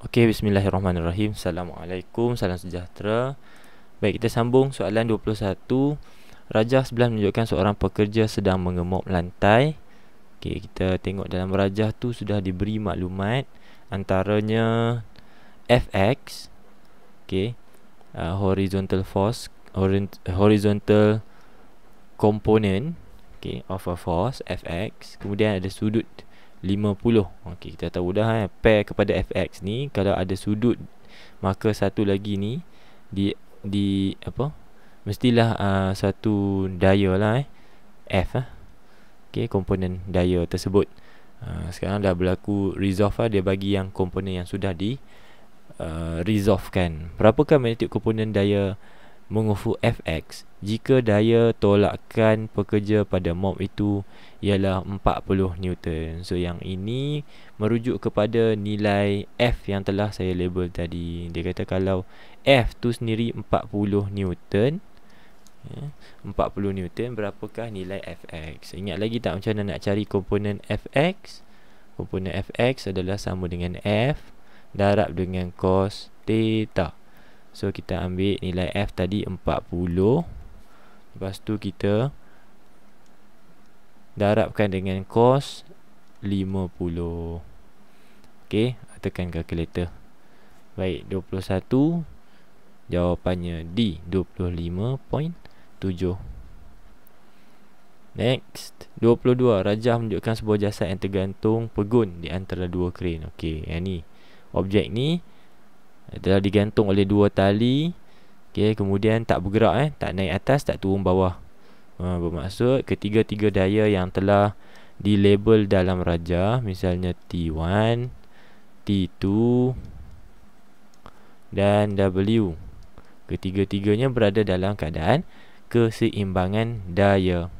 Okey, bismillahirrahmanirrahim. Assalamualaikum, salam sejahtera. Baik, kita sambung soalan 21. Rajah sebelah menunjukkan seorang pekerja sedang mengemop lantai. Okey, kita tengok dalam rajah tu sudah diberi maklumat antaranya Fx, okey, horizontal force, horizontal component, okey, of a force Fx. Kemudian ada sudut 50. Okey, kita tahu dah pair kepada Fx ni kalau ada sudut, maka satu lagi ni di apa? Mestilah satu daya lah F okey, komponen daya tersebut. Sekarang dah berlaku resolve lah, dia bagi yang komponen yang sudah di resolve kan. Berapakah magnetic komponen daya mengufu Fx jika daya tolakan pekerja pada mop itu ialah 40 Newton. So yang ini merujuk kepada nilai F yang telah saya label tadi. Dia kata kalau F tu sendiri 40 Newton, 40 Newton, berapakah nilai Fx? Ingat lagi tak macam mana nak cari komponen Fx? Komponen Fx adalah sama dengan F darab dengan cos theta. So kita ambil nilai F tadi 40. Lepas tu kita darabkan dengan cos 50. Okey, tekan kalkulator. Baik, 21. Jawapannya D, 25.7. Next, 22. Rajah menunjukkan sebuah jasad yang tergantung pegun di antara dua kren. Okey, yang ni objek ni telah digantung oleh dua tali. Okey, kemudian tak bergerak, tak naik atas, tak turun bawah. Bermaksud ketiga-tiga daya yang telah dilabel dalam rajah, misalnya T1, T2 dan W, ketiga-tiganya berada dalam keadaan keseimbangan daya.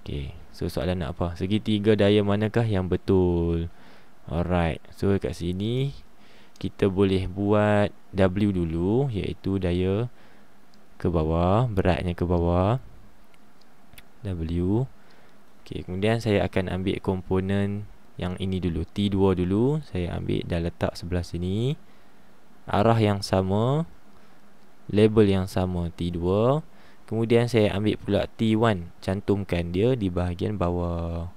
Okey, so soalan nak apa? Segitiga daya manakah yang betul? Alright, so kat sini kita boleh buat W dulu, iaitu daya ke bawah, beratnya ke bawah, W. Okey, kemudian saya akan ambil komponen yang ini dulu, T2 dulu. Saya ambil dan letak sebelah sini. Arah yang sama, label yang sama, T2. Kemudian saya ambil pula T1, cantumkan dia di bahagian bawah,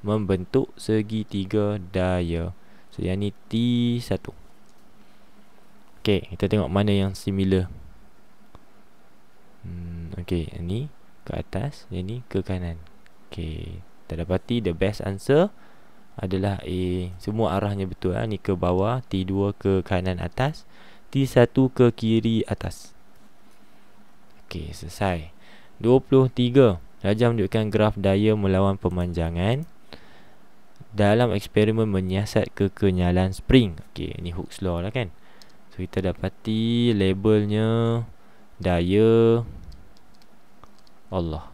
membentuk segitiga daya. So yang ni T1. Okey, kita tengok mana yang similar. Okey, yang ni ke atas, yang ni ke kanan. Okey, kita dapati the best answer adalah A. Semua arahnya betul. Ni ke bawah, T2 ke kanan atas, T1 ke kiri atas. Okey, selesai. 23. Rajah menunjukkan graf daya melawan pemanjangan dalam eksperimen menyiasat kekenyalan spring. Okey, ni Hooke's law lah kan. So kita dapati labelnya daya, Allah,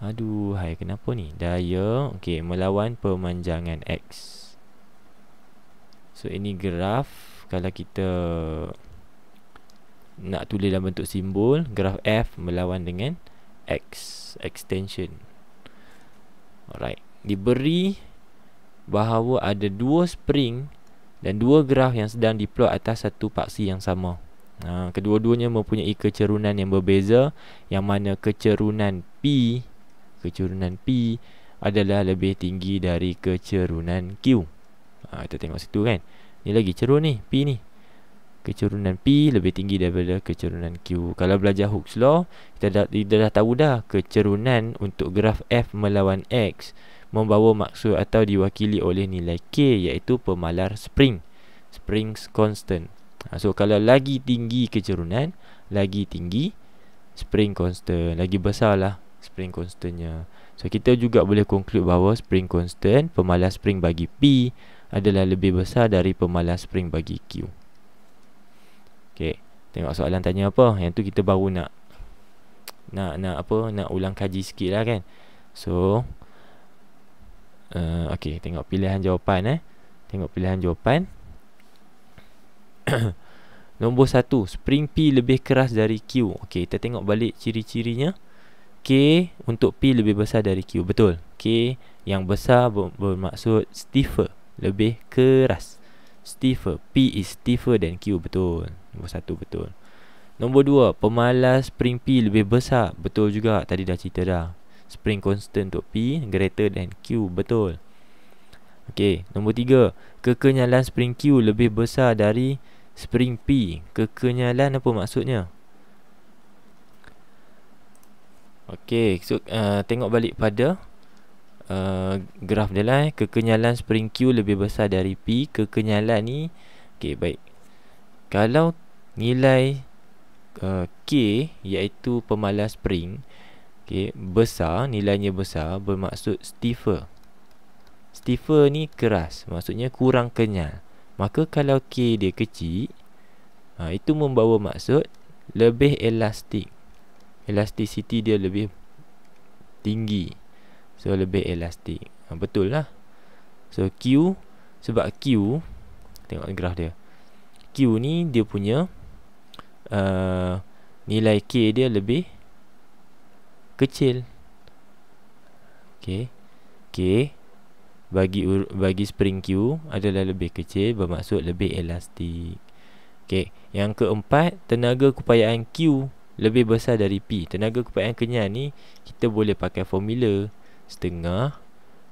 aduh hai, kenapa ni? Daya, okey, melawan pemanjangan X. So ini graf, kalau kita nak tulis dalam bentuk simbol, graf F melawan dengan X, extension. Alright, diberi bahawa ada dua spring dan dua graf yang sedang diplot atas satu paksi yang sama. Kedua-duanya mempunyai kecerunan yang berbeza, yang mana kecerunan P adalah lebih tinggi dari kecerunan Q. Kita tengok situ kan. Ni lagi cerun ni, P ni. Kecerunan P lebih tinggi daripada kecerunan Q. Kalau belajar Hooke's law, kita dah tahu dah kecerunan untuk graf F melawan X membawa maksud atau diwakili oleh nilai K, iaitu pemalar spring, Springs constant. So kalau lagi tinggi kecerunan, lagi tinggi spring constant, lagi besar lah spring constantnya. So kita juga boleh conclude bahawa spring constant, pemalar spring bagi P, adalah lebih besar dari pemalar spring bagi Q. Okey, tengok soalan tanya apa. Yang tu kita baru nak ulang kaji sikit lah kan. So okey, tengok pilihan jawapan. Tengok pilihan jawapan. Nombor 1, spring P lebih keras dari Q. Okey, kita tengok balik ciri-cirinya. K untuk P lebih besar dari Q. Betul. K yang besar bermaksud stiffer, lebih keras. stiffer. P is stiffer than Q. Betul. Nombor 1 betul. Nombor 2, pemalas spring P lebih besar. Betul juga, tadi dah cerita dah. Spring constant untuk P greater than Q. Betul. Okey, nombor 3, kekenyalan spring Q lebih besar dari spring P. Kekenyalan apa maksudnya? Okey, so tengok balik pada graf dia lah. Kekenyalan spring Q lebih besar dari P. Kekenyalan ni, okey, baik. Kalau nilai K iaitu pemalas spring, okey, besar, nilainya besar, bermaksud stiffer. Stiffer ni keras, maksudnya kurang kenyal. Maka kalau K dia kecil, itu membawa maksud lebih elastik. Elasticity dia lebih tinggi, so lebih elastik. Betul lah. So Q, sebab Q, tengok graf dia, Q ni dia punya nilai K dia lebih kecil. Okay, K bagi spring Q adalah lebih kecil, bermaksud lebih elastik. Okay, yang keempat, tenaga keupayaan Q lebih besar dari P. Tenaga keupayaan kenyal ni kita boleh pakai formula setengah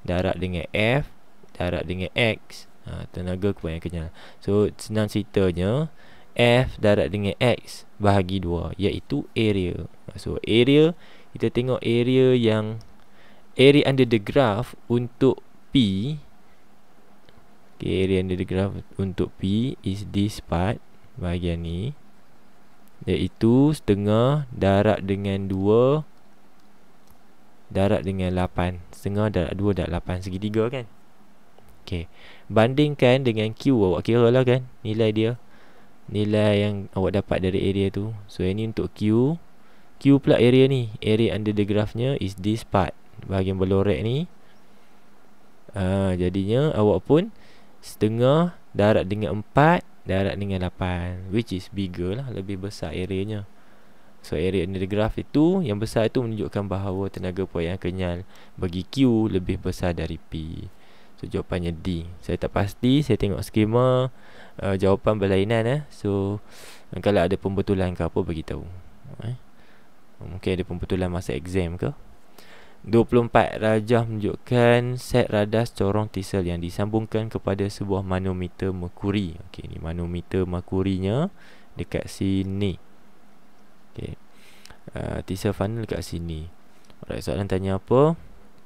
darab dengan F darab dengan X. Tenaga keupayaan kenyal. So senang ceritanya, F darab dengan X bahagi 2, iaitu area. So area, kita tengok area under the graph untuk P. Okay, area under the graph untuk P is this part, bahagian ni, iaitu setengah darab dengan 2 darab dengan 8. Setengah darab 2 darab 8, segitiga kan. Okay, bandingkan dengan Q, awak kira lah kan nilai dia, nilai yang awak dapat dari area tu. So ini untuk Q. Q pula area ni, area under the graph nya is this part, bahagian berlorek ni. Jadinya awak pun setengah darab dengan 4 darab dengan 8, which is bigger lah, lebih besar areanya. So area under the graph itu, yang besar itu menunjukkan bahawa tenaga keupayaan kenyal bagi Q lebih besar dari P. So jawapannya D. Saya tak pasti, saya tengok skema jawapan berlainan. So kalau ada pembetulan ke apa, beritahu. Mungkin ada pembetulan masa exam ke. 24, rajah menunjukkan set radas corong tisel yang disambungkan kepada sebuah manometer merkuri. Okey, ni manometer merkurinya dekat sini. Okey, tisel funnel dekat sini. Alright, soalan tanya apa?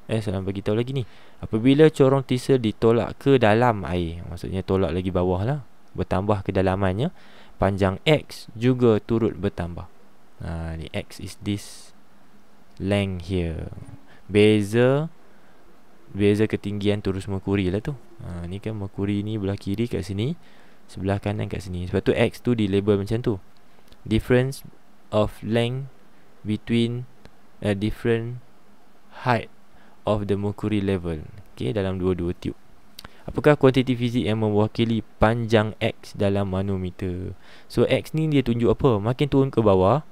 Soalan bagi tahu lagi ni. Apabila corong tisel ditolak ke dalam air, maksudnya tolak lagi bawah lah, bertambah kedalamannya, panjang X juga turut bertambah. Ni X is this length here. Beza ketinggian turus merkuri lah tu. Ni kan merkuri ni belah kiri kat sini, sebelah kanan kat sini. Sebab tu X tu di label macam tu. Difference of length between different height of the mercury level. Okay, dalam dua-dua tube. Apakah kuantiti fizik yang mewakili panjang X dalam manometer? So X ni dia tunjuk apa? Makin turun ke bawah,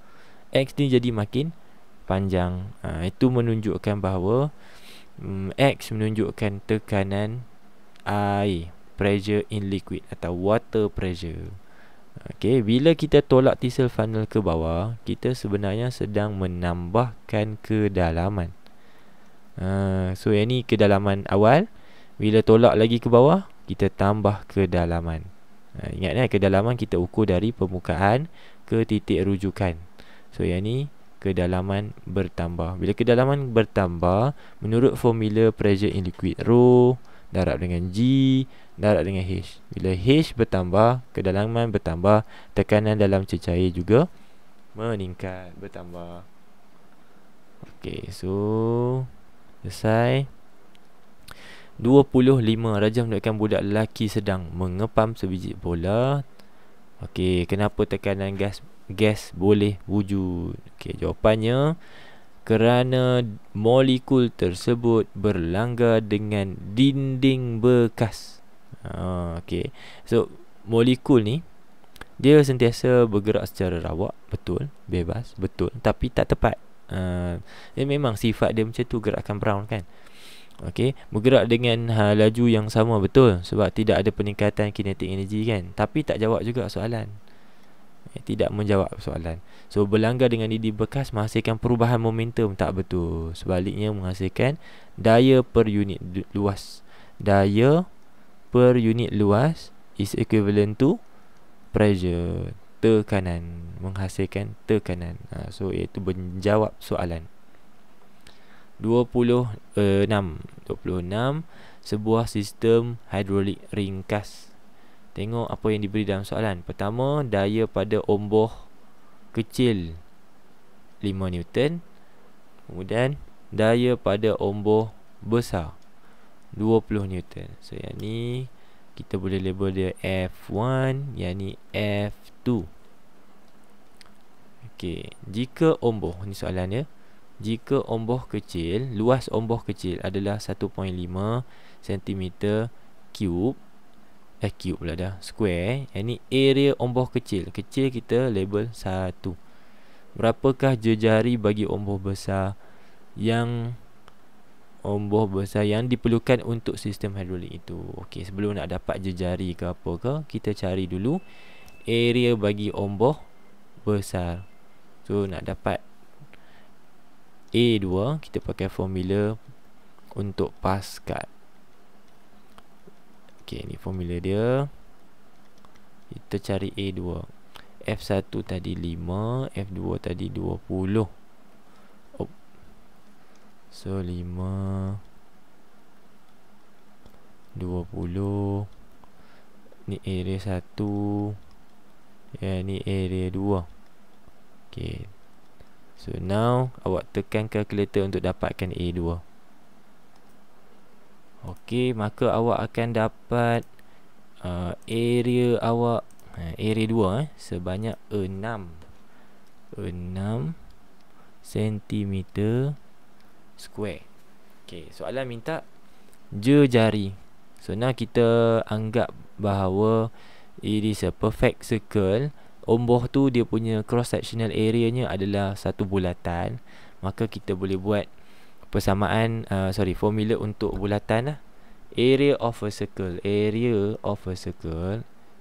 X ni jadi makin panjang. Itu menunjukkan bahawa X menunjukkan tekanan air, pressure in liquid atau water pressure. Okay, bila kita tolak tisel funnel ke bawah, kita sebenarnya sedang menambahkan kedalaman. So yang ni kedalaman awal. Bila tolak lagi ke bawah, kita tambah kedalaman. Ingat kedalaman kita ukur dari permukaan ke titik rujukan. So yang ni kedalaman bertambah. Bila kedalaman bertambah, menurut formula pressure in liquid, rho darab dengan G darab dengan H. Bila H bertambah, kedalaman bertambah, tekanan dalam cecair juga meningkat, bertambah. Okey, so selesai. 25, rajah menunjukkan budak lelaki sedang mengepam sebiji bola. Okey, kenapa tekanan gas boleh wujud? Okey, jawapannya kerana molekul tersebut berlanggar dengan dinding bekas. Okey, so molekul ni dia sentiasa bergerak secara rawak, betul, bebas, betul, tapi tak tepat. Dia memang sifat dia macam tu, gerakan Brown kan. Okey, bergerak dengan laju yang sama, betul, sebab tidak ada peningkatan kinetik energi kan. Tapi tak jawab juga soalan. Tidak menjawab soalan. So berlanggar dengan lidi bekas menghasilkan perubahan momentum, tak betul. Sebaliknya menghasilkan daya per unit luas. Daya per unit luas is equivalent to pressure, tekanan, menghasilkan tekanan. So iaitu menjawab soalan. 26. Sebuah sistem hidrolik ringkas. Tengok apa yang diberi dalam soalan. Pertama, daya pada omboh kecil 5 Newton. Kemudian daya pada omboh besar 20 Newton. So yang ni kita boleh label dia F1, yang ni F2. Okey, jika omboh, ni soalan dia, jika omboh kecil, luas omboh kecil adalah 1.5 cm cube, cube pula dah, square, yang ni area omboh kecil. Kecil kita label 1. Berapakah jejari bagi omboh besar yang diperlukan untuk sistem hidrolik itu? Okey, sebelum nak dapat jejari ke apa ke, kita cari dulu area bagi omboh besar. So nak dapat A2, kita pakai formula untuk Pascal. Okey, ni formula dia. Kita cari A2. F1 tadi 5, F2 tadi 20. So 5 20. Ni area 1, ni area 2. Okay, so now awak tekan kalkulator untuk dapatkan A2. Okey, maka awak akan dapat area awak, area 2 sebanyak 6 cm square. Okey, soalan minta jejari. So now kita anggap bahawa it is a perfect circle. Omboh tu dia punya cross sectional area-nya adalah satu bulatan. Maka kita boleh buat persamaan, formula untuk bulatan lah. Area of a circle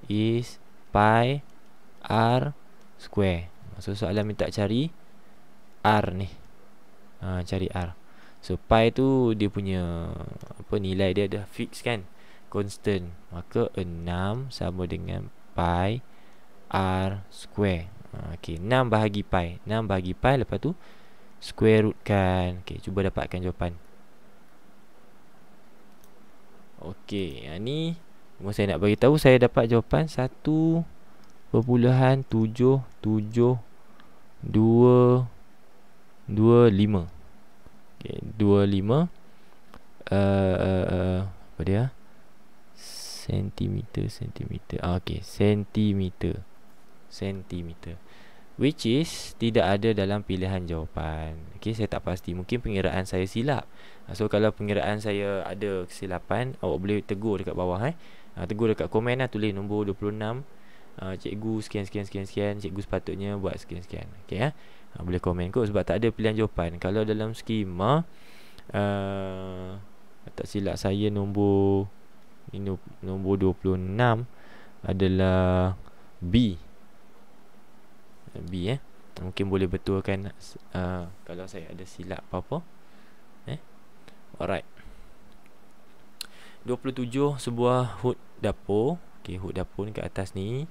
is pi r square. So soalan minta cari r ni. Cari r. So pi tu dia punya nilai dia dah fix kan, constant. Maka 6 sama dengan pi r square. Okey, 6 bahagi pi. Lepas tu square root kan. Okey, cuba dapatkan jawapan. Okey, yang ni saya nak bagi tahu saya dapat jawapan 1.725. Okey, 25 apa dia? Sentimeter. Okey, sentimeter. Which is tidak ada dalam pilihan jawapan. Okey, saya tak pasti. Mungkin pengiraan saya silap. So kalau pengiraan saya ada kesilapan, awak boleh tegur dekat bawah tegur dekat komen lah, tulis nombor 26. Cikgu sekian. Cikgu sepatutnya buat sekian. Okey boleh komen kot sebab tak ada pilihan jawapan. Kalau dalam skema tak silap saya nombor 26 adalah B. Mungkin boleh betulkan kalau saya ada silap apa-apa. Alright. 27, sebuah hood dapur. Okey, hood dapur ni kat atas ni.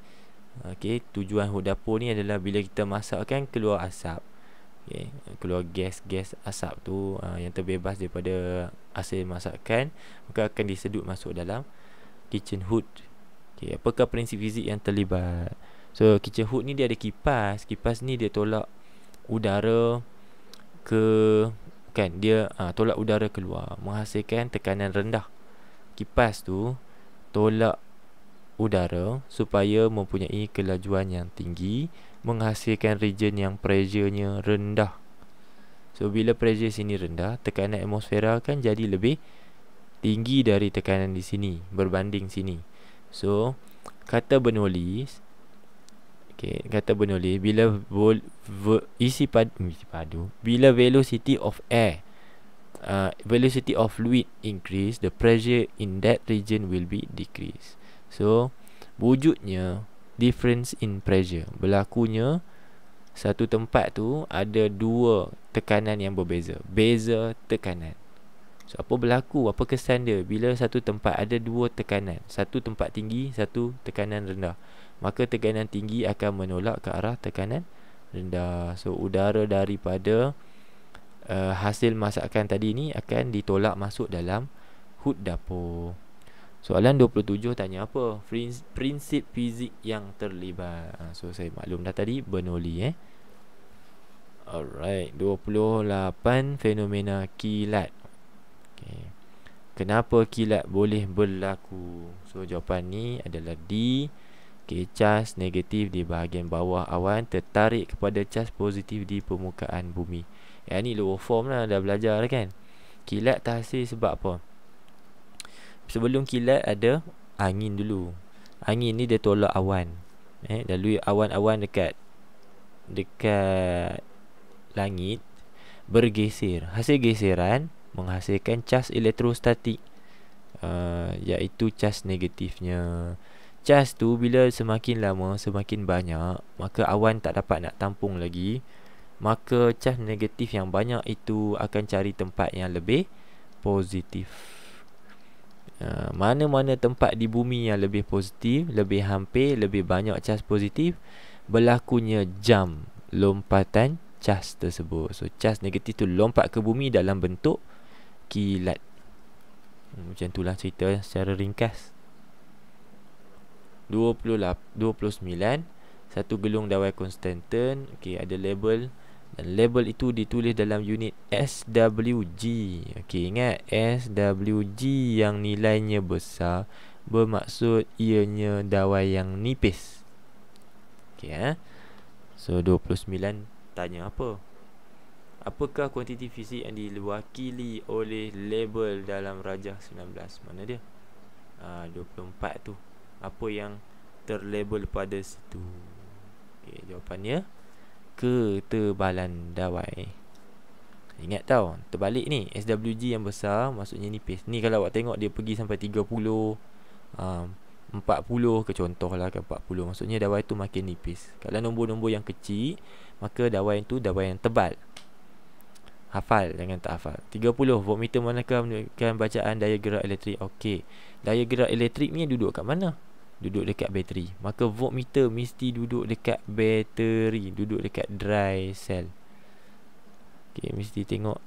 Okey, tujuan hood dapur ni adalah bila kita masak kan keluar asap. Okey, keluar gas asap tu yang terbebas daripada hasil masakan, maka akan disedut masuk dalam kitchen hood. Okey, apakah prinsip fizik yang terlibat? So kitchen hood ni dia ada kipas. Kipas ni dia tolak udara tolak udara keluar, menghasilkan tekanan rendah. Kipas tu tolak udara supaya mempunyai kelajuan yang tinggi, menghasilkan region yang pressure-nya rendah. So bila pressure sini rendah, tekanan atmosfera kan jadi lebih tinggi dari tekanan di sini berbanding sini. So kata bernulis bila isi padu bila velocity of air velocity of fluid increase, the pressure in that region will be decrease. So wujudnya difference in pressure, berlakunya satu tempat tu ada dua tekanan yang berbeza, beza tekanan. So apa berlaku, apa kesan dia bila satu tempat ada dua tekanan, satu tempat tinggi, satu tekanan rendah? Maka tekanan tinggi akan menolak ke arah tekanan rendah. So udara daripada hasil masakan tadi ni akan ditolak masuk dalam hud dapur. Soalan 27 tanya apa? Prinsip fizik yang terlibat. So saya maklum dah tadi, Bernoulli Alright, 28 fenomena kilat. Okay. Kenapa kilat boleh berlaku? So jawapan ni adalah D. Okay, cas negatif di bahagian bawah awan tertarik kepada cas positif di permukaan bumi. Yang ni lower form lah, dah belajar dah kan. Kilat terhasil sebab apa? Sebelum kilat ada angin dulu. Angin ni dia tolak awan. Lalu awan-awan dekat langit bergeser. Hasil geseran menghasilkan cas elektrostatik, iaitu cas negatifnya. Cas tu bila semakin lama semakin banyak, maka awan tak dapat nak tampung lagi, maka cas negatif yang banyak itu akan cari tempat yang lebih positif. Mana-mana tempat di bumi yang lebih positif, lebih hampir, lebih banyak cas positif, berlakunya jam lompatan cas tersebut. So cas negatif tu lompat ke bumi dalam bentuk kilat. Macam itulah cerita secara ringkas. 29, satu gelung dawai konstanten. Okey, ada label, dan label itu ditulis dalam unit SWG. Okey, ingat SWG yang nilainya besar bermaksud ianya dawai yang nipis. Okey, So 29 tanya apa? Apakah kuantiti fizik yang diwakili oleh label dalam rajah 19? Mana dia? 24 tu. Apa yang terlabel pada situ? Okay, jawapannya ketebalan dawai. Ingat tau, terbalik ni, SWG yang besar maksudnya nipis. Ni kalau awak tengok dia pergi sampai 30, 40 ke contoh lah kan, 40, maksudnya dawai tu makin nipis. Kalau nombor-nombor yang kecil, maka dawai tu dawai yang tebal. Hafal, jangan tak hafal. 30 voltmeter manakah menunjukkan bacaan daya gerak elektrik? Okey, daya gerak elektrik ni duduk kat mana? Duduk dekat bateri. Maka voltmeter mesti duduk dekat bateri, duduk dekat dry cell. Okey, mesti tengok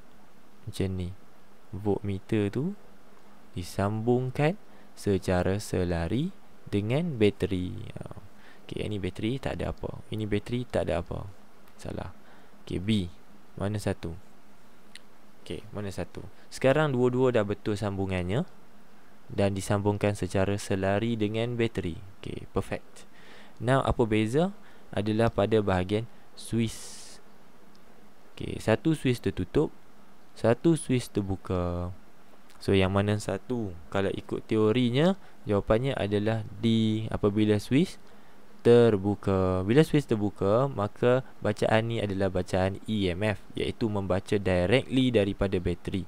macam ni. Voltmeter tu disambungkan secara selari dengan bateri. Okey, ini bateri tak ada apa. Ini bateri tak ada apa. Salah. Okey, B. Mana satu? Okey, mana satu? Sekarang dua-dua dah betul sambungannya dan disambungkan secara selari dengan bateri. Okey, perfect. Now apa beza? Adalah pada bahagian switch. Okey, satu switch tertutup, satu switch terbuka. So yang mana satu? Kalau ikut teorinya, jawapannya adalah D, apabila switch terbuka. Bila switch terbuka, maka bacaan ni adalah bacaan EMF, iaitu membaca directly daripada bateri.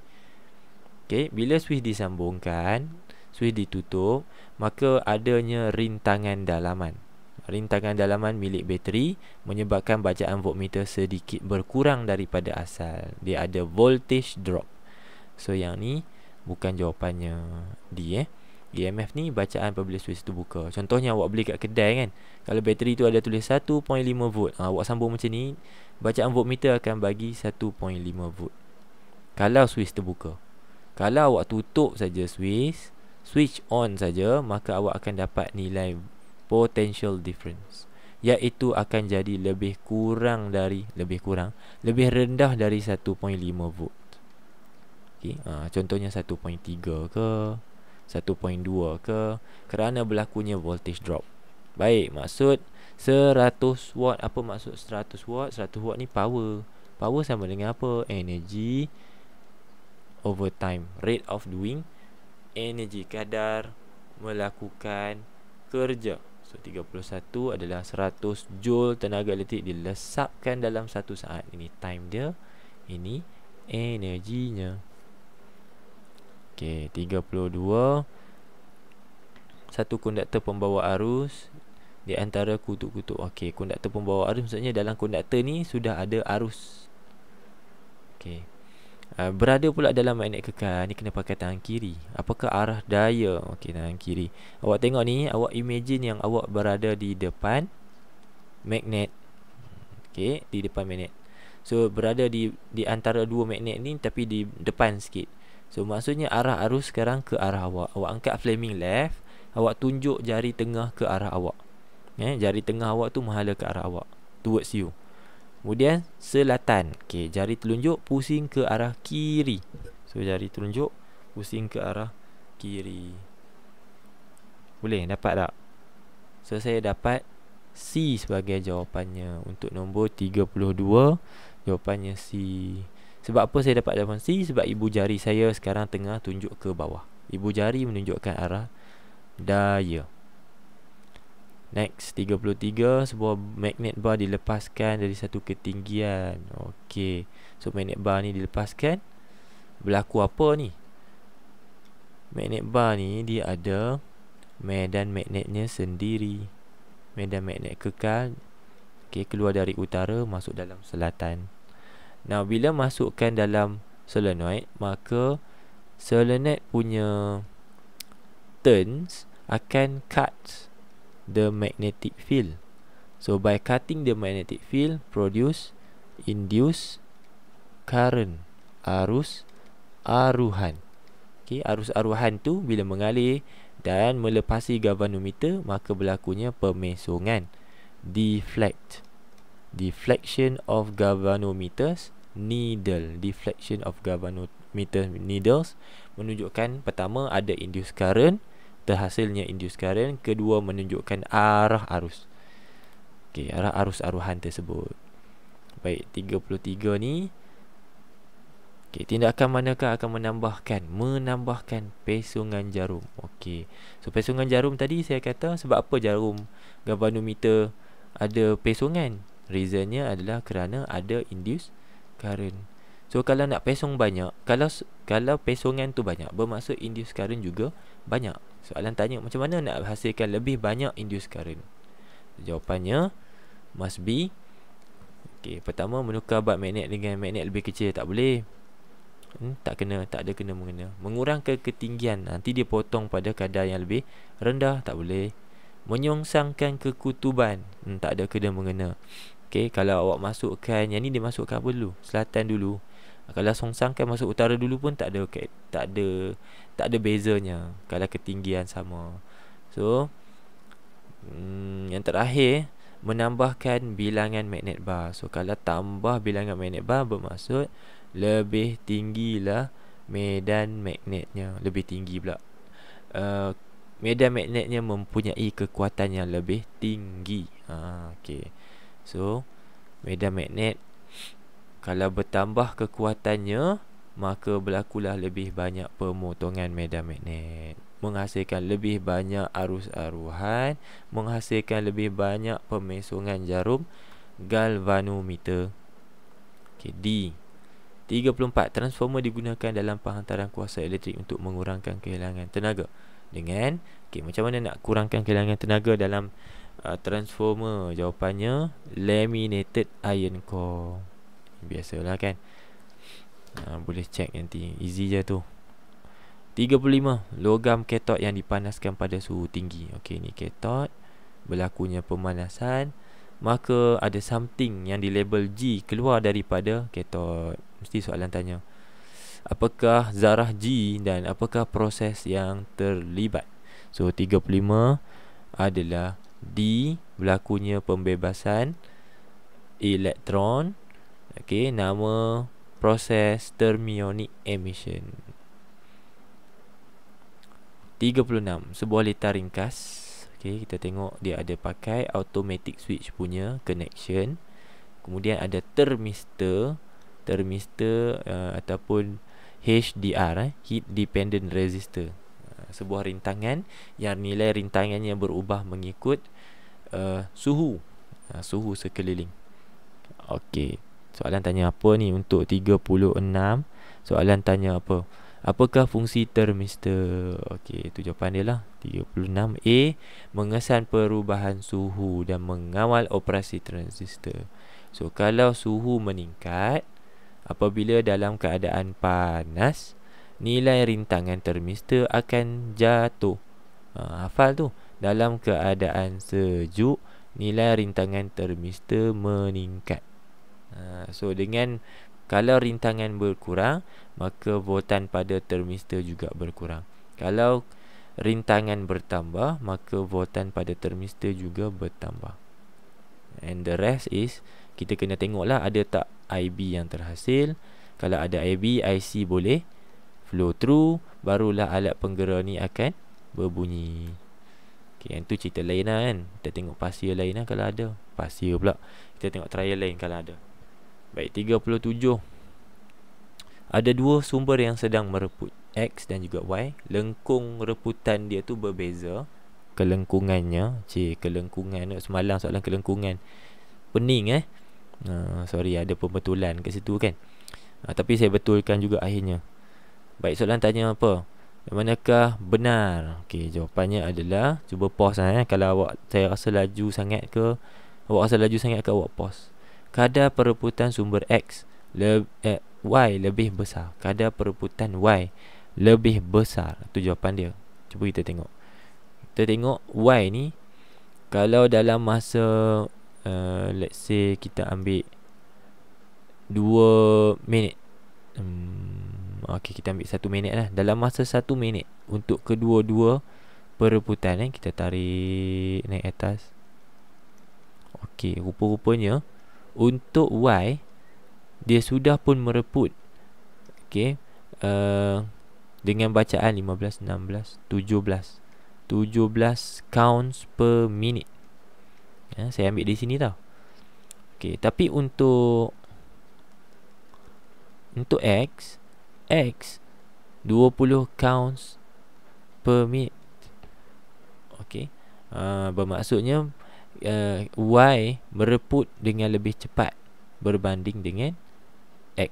Okey, bila switch disambungkan, switch ditutup, maka adanya rintangan dalaman. Rintangan dalaman milik bateri menyebabkan bacaan voltmeter sedikit berkurang daripada asal. Dia ada voltage drop. So yang ni bukan jawapannya D. EMF ni bacaan apabila switch tu buka. Contohnya awak beli kat kedai kan, kalau bateri tu ada tulis 1.5 volt, awak sambung macam ni, bacaan voltmeter akan bagi 1.5 volt kalau switch terbuka. Kalau awak tutup saja switch on saja, maka awak akan dapat nilai potential difference, iaitu akan jadi lebih rendah dari 1.5 volt. Okay, contohnya 1.3 ke 1.2 ke, kerana berlakunya voltage drop. Baik, maksud 100 watt. Apa maksud 100 watt? 100 watt ni power. Power sama dengan apa? Energy over time. Rate of doing energy, kadar melakukan kerja. So 31 adalah 100 joule tenaga elektrik dilesapkan dalam 1 saat. Ini time dia, ini energinya. Okey, 32. Satu konduktor pembawa arus di antara kutub-kutub. Okey, konduktor pembawa arus maksudnya dalam konduktor ni sudah ada arus. Okey. Berada pula dalam magnet kekal. Ni kena pakai tangan kiri. Apakah arah daya? Okey, tangan kiri. Awak tengok ni, awak imagine yang awak berada di depan magnet. Okey, di depan magnet. So berada di antara dua magnet ni, tapi di depan sikit. So maksudnya arah arus sekarang ke arah awak. Awak angkat flaming left, awak tunjuk jari tengah ke arah awak. Jari tengah awak tu menghala ke arah awak, towards you. Kemudian selatan. Okey, jari telunjuk pusing ke arah kiri. So jari telunjuk pusing ke arah kiri. Boleh dapat tak? So saya dapat C sebagai jawapannya. Untuk nombor 32, jawapannya C. Sebab apa saya dapat jawapan C? Sebab ibu jari saya sekarang tengah tunjuk ke bawah. Ibu jari menunjukkan arah daya. Next, 33. Sebuah magnet bar dilepaskan dari satu ketinggian. Okey. So magnet bar ni dilepaskan, berlaku apa ni? Magnet bar ni dia ada medan magnetnya sendiri. Medan magnet kekal. Okey, keluar dari utara masuk dalam selatan. Nah, bila masukkan dalam solenoid, maka solenoid punya turns akan cut the magnetic field. So by cutting the magnetic field, induce current, arus aruhan. Okay, arus aruhan tu bila mengalir dan melepasi galvanometer, maka berlakunya pemesongan, deflection of galvanometers needle. Deflection of galvanometer needles menunjukkan pertama ada induced current, terhasilnya induced current. Kedua, menunjukkan arah arus. Okey, arah arus aruhan tersebut. Baik, 33 ni. Okey, tindakan manakah akan menambahkan pesongan jarum? Okey. So pesongan jarum tadi saya kata sebab apa jarum galvanometer ada pesongan? Reasonnya adalah kerana ada induced current. So kalau nak pesong banyak, kalau pesongan tu banyak, bermaksud induced current juga banyak. Soalan tanya macam mana nak hasilkan lebih banyak induced current? Jawapannya must be, okey, pertama menukar bab magnet dengan magnet lebih kecil tak boleh. Tak ada kena mengena. Mengurangkan ketinggian, nanti dia potong pada kadar yang lebih rendah, tak boleh. Menyongsangkan kekutuban, tak ada kena mengena. Okey, kalau awak masukkan yang ni, dia masukkan apa dulu? Selatan dulu. Kalau songsangkan masuk utara dulu pun tak ada bezanya kalau ketinggian sama. So yang terakhir, menambahkan bilangan magnet bar. So kalau tambah bilangan magnet bar, bermaksud lebih tinggilah medan magnetnya. Lebih tinggi pula, medan magnetnya mempunyai kekuatan yang lebih tinggi. Okey. So medan magnet kalau bertambah kekuatannya, maka berlakulah lebih banyak pemotongan medan magnet, menghasilkan lebih banyak arus aruhan, menghasilkan lebih banyak pemesongan jarum galvanometer. Okey, D. 34. Transformer digunakan dalam penghantaran kuasa elektrik untuk mengurangkan kehilangan tenaga. Dengan, okey, macam mana nak kurangkan kehilangan tenaga dalam transformer? Jawapannya laminated iron core. Biasalah kan. Boleh check nanti, easy je tu. 35. Logam katot yang dipanaskan pada suhu tinggi. Okey, ni katot, berlakunya pemanasan, maka ada something yang di label G keluar daripada katot. Mesti soalan tanya, apakah zarah G dan apakah proses yang terlibat? So 35 adalah D, berlakunya pembebasan elektron. Okey, nama proses thermionic emission. 36. Sebuah letar ringkas. Okey, kita tengok dia ada pakai automatic switch punya connection. Kemudian ada thermistor ataupun HDR, heat dependent resistor. Sebuah rintangan yang nilai rintangannya berubah mengikut suhu sekeliling. Okey, soalan tanya apa ni untuk 36? Soalan tanya apa? Apakah fungsi termistor? Okey, itu jawapan dia lah. 36A, mengesan perubahan suhu dan mengawal operasi transistor. So, kalau suhu meningkat apabila dalam keadaan panas, nilai rintangan termistor akan jatuh. Hafal tu. Dalam keadaan sejuk, nilai rintangan termistor meningkat. So, dengan kalau rintangan berkurang, maka voltan pada termistor juga berkurang. Kalau rintangan bertambah, maka voltan pada termistor juga bertambah. And the rest is, kita kena tengoklah ada tak IB yang terhasil. Kalau ada IB, IC boleh flow through, barulah alat penggera ni akan berbunyi. Okay, yang tu cerita lain lah kan. Kita tengok pasir lain lah kalau ada. Pasir pula. Kita tengok trial lain kalau ada. Baik, 37. Ada dua sumber yang sedang mereput, X dan juga Y. Lengkung reputan dia tu berbeza. Kelengkungannya, kelengkungan. Semalam soalan kelengkungan pening sorry, ada pembetulan kat situ kan. Tapi saya betulkan juga akhirnya. Baik, soalan tanya apa? Manakah benar? Okey, jawapannya adalah, cuba pause kalau awak saya rasa laju sangat ke, awak pause. Kadar pereputan sumber X Y lebih besar. Kadar pereputan Y lebih besar. Itu jawapan dia. Cuba kita tengok. Kita tengok Y ni, kalau dalam masa let's say kita ambil 2 minit. Okey, kita ambil 1 minit lah. Dalam masa 1 minit untuk kedua-dua pereputan kita tarik naik atas. Okey, rupa-rupanya untuk Y dia sudah pun mereput. Okey, dengan bacaan 15, 16, 17 counts per minute. Saya ambil di sini tau. Okey, tapi untuk X 20 counts per minute. Okey, bermaksudnya Y mereput dengan lebih cepat berbanding dengan X.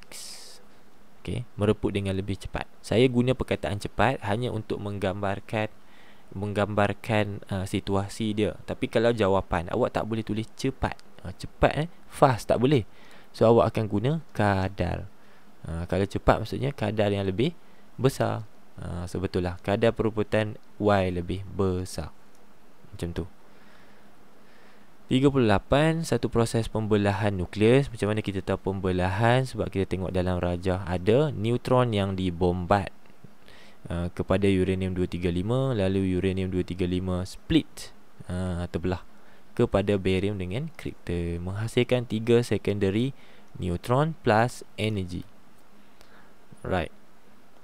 Okey, mereput dengan lebih cepat. Saya guna perkataan cepat hanya untuk menggambarkan situasi dia. Tapi kalau jawapan, awak tak boleh tulis cepat. Cepat fast tak boleh. So awak akan guna kadar. Kalau cepat maksudnya kadar yang lebih besar. So betul lah, kadar pereputan Y lebih besar. Macam tu. 38. Satu proses pembelahan nukleus. Macam mana kita tahu pembelahan? Sebab kita tengok dalam rajah ada neutron yang dibombat kepada uranium-235. Lalu uranium-235 split, terbelah kepada barium dengan krypton, menghasilkan 3 secondary neutron plus energy. Right.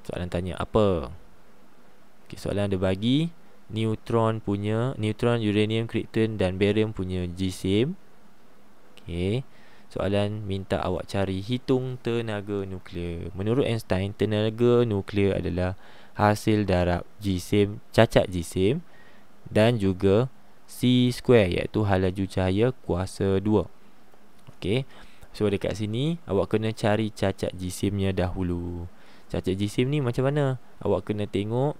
Soalan tanya apa? Okay, soalan ada bagi neutron, uranium, krypton dan barium punya GSIM. Okay. Soalan minta awak cari hitung tenaga nuklear. Menurut Einstein, tenaga nuklear adalah hasil darab GSIM, cacat GSIM, dan juga C², iaitu hal laju cahaya kuasa 2. Okay. So dekat sini awak kena cari cacat GSIM-nya dahulu. Cacat GSIM ni macam mana? Awak kena tengok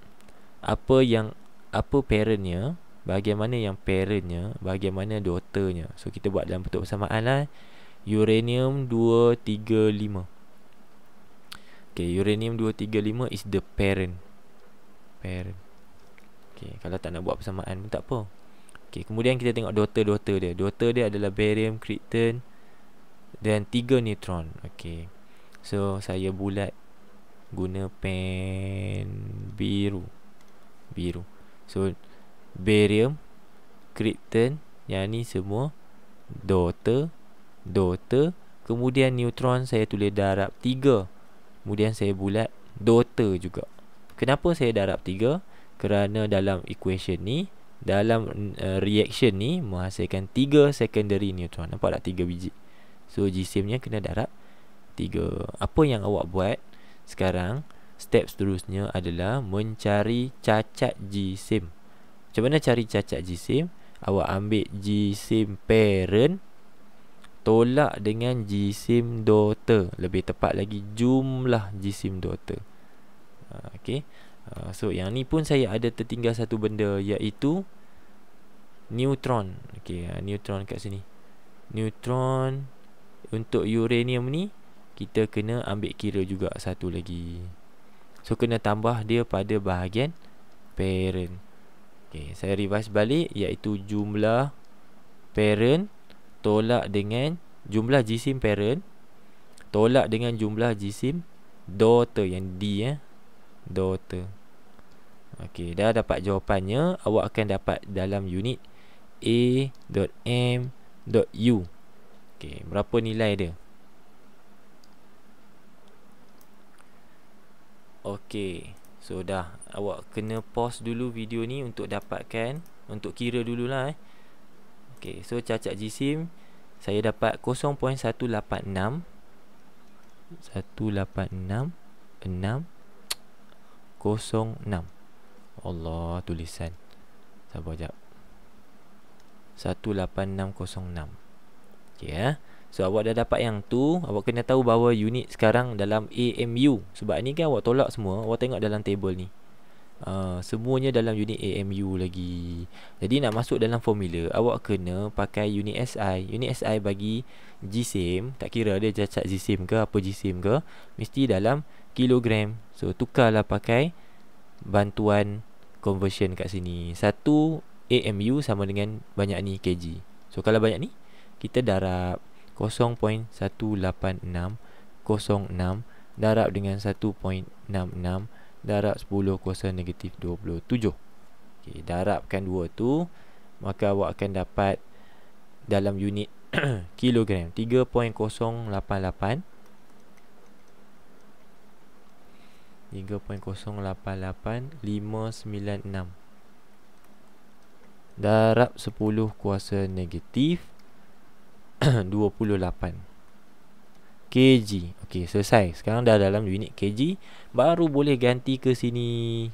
apa parentnya, bagaimana yang parentnya, bagaimana daughternya. So kita buat dalam bentuk persamaan lah. Uranium-235. Okay, uranium-235 is the parent. Okay, kalau tak nak buat persamaan pun tak apa. Okay, kemudian kita tengok daughter dia. Daughter dia adalah barium, krypton dan 3 neutron. Okay, so saya bulat guna pen biru. So barium, krypton, yang ni semua daughter. Kemudian neutron saya tulis darab 3. Kemudian saya bulat daughter juga. Kenapa saya darab 3? Kerana dalam equation ni, dalam reaction ni menghasilkan 3 secondary neutron. Nampak tak 3 biji? So GSIM-nya kena darab 3. Apa yang awak buat sekarang, step seterusnya adalah mencari cacat GSIM. Macam mana cari cacat GSIM? Awak ambil GSIM parent tolak dengan GSIM daughter. Lebih tepat lagi, jumlah GSIM daughter. Okey. So yang ni pun saya ada tertinggal satu benda, iaitu neutron. Okey, neutron kat sini. Neutron untuk uranium ni kita kena ambil kira juga satu lagi. So kena tambah dia pada bahagian parent. Okey, saya revise balik, iaitu jumlah parent tolak dengan jumlah jisim parent tolak dengan jumlah jisim daughter, yang D daughter. Okey, dah dapat jawapannya. Awak akan dapat dalam unit A.M.U. Okey, berapa nilai dia? Okey, so dah. Awak kena pause dulu video ni untuk dapatkan, untuk kira dululah. Okey, so cacat jisim saya dapat 0.186 06. Allah, tulisan. Sabar jap. 18606. Okey So awak dah dapat yang tu. Awak kena tahu bahawa unit sekarang dalam AMU. Sebab ni kan awak tolak semua. Awak tengok dalam table ni, semuanya dalam unit AMU lagi. Jadi nak masuk dalam formula, awak kena pakai unit SI. Unit SI bagi jisim, tak kira dia cacat jisim ke apa jisim ke, mesti dalam kilogram. So tukarlah pakai bantuan conversion kat sini. 1 AMU sama dengan banyak ni kg. So kalau banyak ni, kita darab 0.18606 darab dengan 1.66 darab 10 kuasa negatif 27. Okey, darabkan dua tu, maka awak akan dapat dalam unit kilogram 3.088 3.088 596 darab 10 kuasa negatif 28 kg. Okey, selesai. Sekarang dah dalam unit kg, baru boleh ganti ke sini.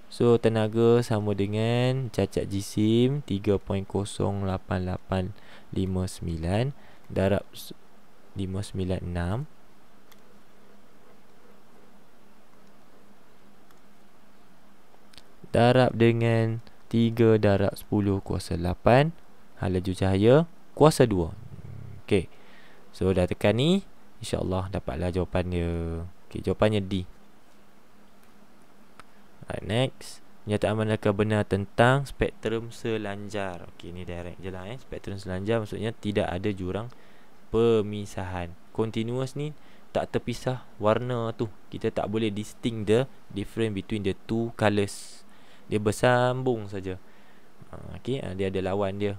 So tenaga sama dengan cacat jisim 3.08859 darab 596 darab dengan 3 darab 10 kuasa 8 hal laju cahaya kuasa 2. Okey, so dah tekan ni, InsyaAllah dapatlah jawapan dia. Okey, jawapannya D. Alright, next. Pernyataan manakah benar tentang spektrum selanjar? Okey, ni direct je lah. Spektrum selanjar maksudnya tidak ada jurang pemisahan. Continuous ni tak terpisah warna tu. Kita tak boleh distinct the difference between the two colours. Dia bersambung saja. Okey, dia ada lawan dia.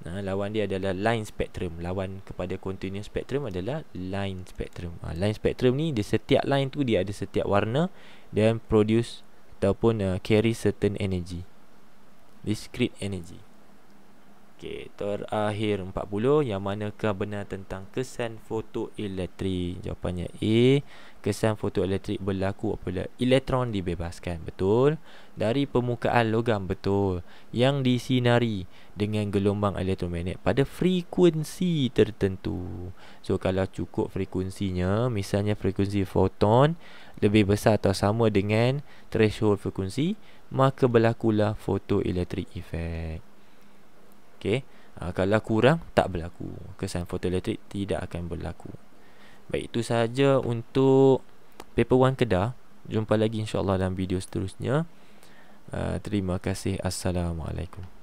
Lawan dia adalah line spectrum. Lawan kepada continuous spectrum adalah line spectrum. Line spectrum ni, dia setiap line tu dia ada setiap warna dan produce ataupun carry certain energy, discrete energy. Okey, terakhir 40. Yang manakah benar tentang kesan fotoelektrik? Jawapannya A. Kesan fotoelektrik berlaku apabila elektron dibebaskan. Betul. Dari permukaan logam. Betul. Yang disinari dengan gelombang elektromagnet pada frekuensi tertentu. So kalau cukup frekuensinya, misalnya frekuensi foton lebih besar atau sama dengan threshold frekuensi, maka berlakulah photoelectric effect. Okey, kalau kurang tak berlaku. Kesan fotoelektrik tidak akan berlaku. Baik, itu sahaja untuk paper 1 Kedah. Jumpa lagi insya-Allah dalam video seterusnya. Terima kasih. Assalamualaikum.